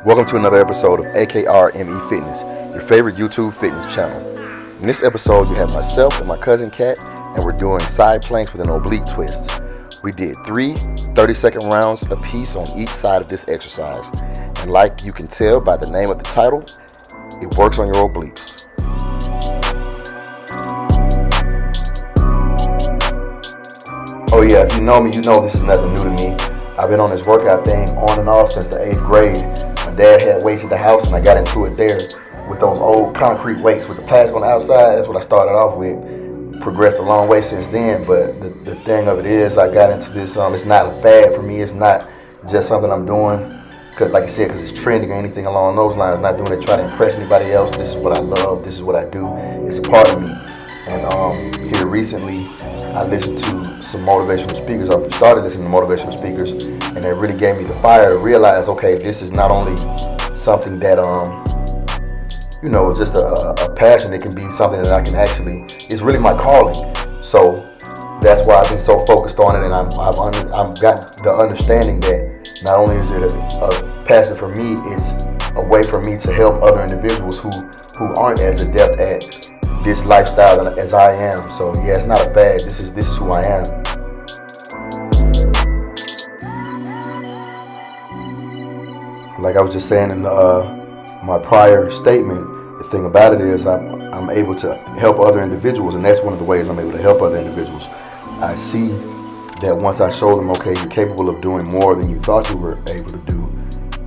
Welcome to another episode of AKRME Fitness, your favorite YouTube fitness channel. In this episode, you have myself and my cousin Kat, and we're doing side planks with an oblique twist. We did 3 30-second rounds apiece on each side of this exercise. And like you can tell by the name of the title, it works on your obliques. Oh yeah, if you know me, you know this is nothing new to me. I've been on this workout thing on and off since the 8th grade. My dad had weights at the house and I got into it there with those old concrete weights with the plastic on the outside. That's what I started off with. Progressed a long way since then, but the thing of it is I got into this, it's not a fad for me. It's not just something I'm doing because, like I said, because it's trending or anything along those lines. Not doing it trying to impress anybody else. This is what I love. This is what I do. It's a part of me. And here recently, I listened to some motivational speakers. I started listening to motivational speakers, and they really gave me the fire to realize, okay, this is not only something that, just a passion. It can be something that I can actually, it's really my calling. So that's why I've been so focused on it, and I've got the understanding that not only is it a passion for me, it's a way for me to help other individuals who aren't as adept at this lifestyle as I am. So yeah, it's not a fad. This is who I am. Like I was just saying in my prior statement, the thing about it is I'm able to help other individuals, and that's one of the ways I'm able to help other individuals. I see that once I show them, okay, you're capable of doing more than you thought you were able to do,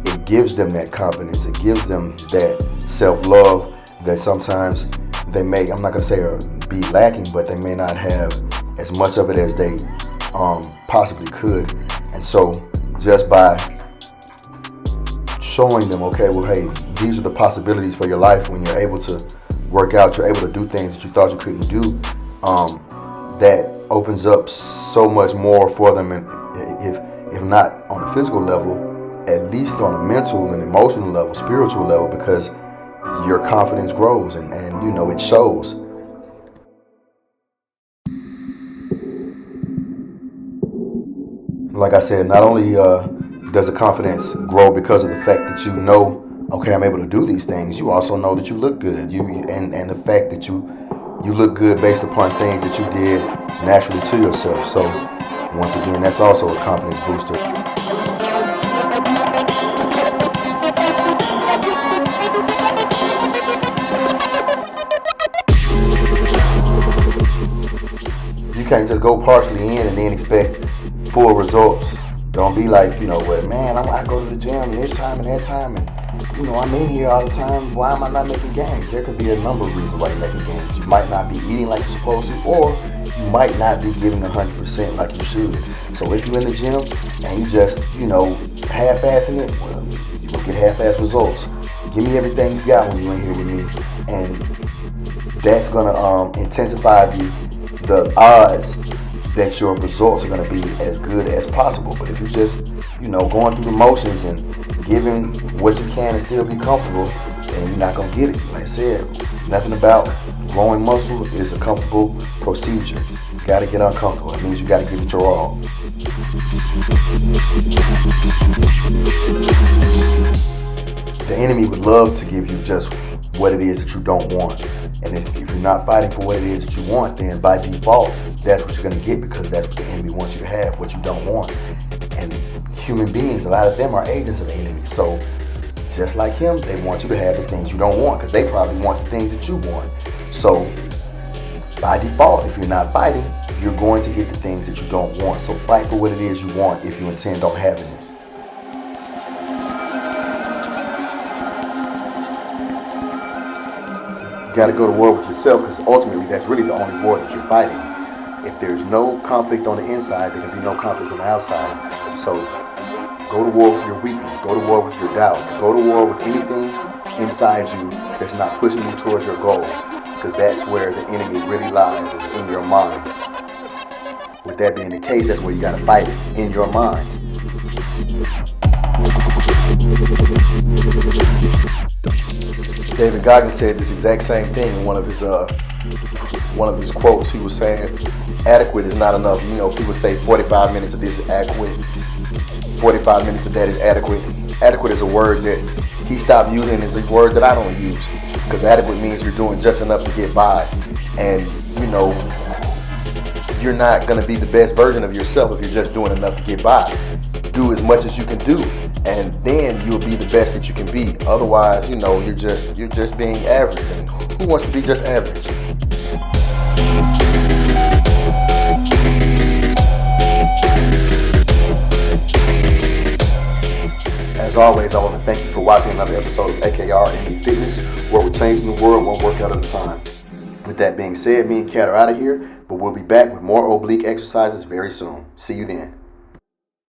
it gives them that confidence. It gives them that self-love that sometimes they may, I'm not going to say be lacking, but they may not have as much of it as they possibly could. And so just by showing them, okay, well, hey, these are the possibilities for your life when you're able to work out, you're able to do things that you thought you couldn't do, that opens up so much more for them. And if not on a physical level, at least on a mental and emotional level, spiritual level, because your confidence grows and it shows. Like I said, not only does the confidence grow because of the fact that you know, okay, I'm able to do these things, you also know that you look good. And the fact that you look good based upon things that you did naturally to yourself. So once again, that's also a confidence booster. You can't just go partially in and then expect full results. Don't be like, well, man, I go to the gym this time and that time, and I'm in here all the time. Why am I not making gains? There could be a number of reasons why you're making gains. You might not be eating like you're supposed to, or you might not be giving 100% like you should. So if you're in the gym and you just, half-assing it, well, you will get half-ass results. Give me everything you got when you're in here with me, and that's gonna intensify the odds that your results are going to be as good as possible. But if you're just, going through the motions and giving what you can and still be comfortable, then you're not going to get it. Like I said, nothing about growing muscle is a comfortable procedure. You got to get uncomfortable. It means you got to give it your all. The enemy would love to give you just what it is that you don't want. And if you're not fighting for what it is that you want, then by default, that's what you're going to get, because that's what the enemy wants you to have, what you don't want. And human beings, a lot of them are agents of the enemy. So just like him, they want you to have the things you don't want, because they probably want the things that you want. So by default, if you're not fighting, you're going to get the things that you don't want. So fight for what it is you want if you intend on having it. You got to go to war with yourself, because ultimately that's really the only war that you're fighting. If there's no conflict on the inside, there can be no conflict on the outside. So go to war with your weakness. Go to war with your doubt. Go to war with anything inside you that's not pushing you towards your goals, because that's where the enemy really lies, is in your mind. With that being the case, that's where you got to fight it, in your mind. David Goggins said this exact same thing in one of his quotes. He was saying, adequate is not enough. People say 45 minutes of this is adequate, 45 minutes of that is adequate. Adequate is a word that he stopped using is a word that I don't use, because adequate means you're doing just enough to get by. And you know, you're not going to be the best version of yourself if you're just doing enough to get by. Do as much as you can do, and then you'll be the best that you can be. Otherwise, you know, you're just being average, and who wants to be just average? As always, I want to thank you for watching another episode of AKR ME Fitness, where we're changing the world one workout at a time. With that being said, me and Kat are out of here, but we'll be back with more oblique exercises very soon. See you then.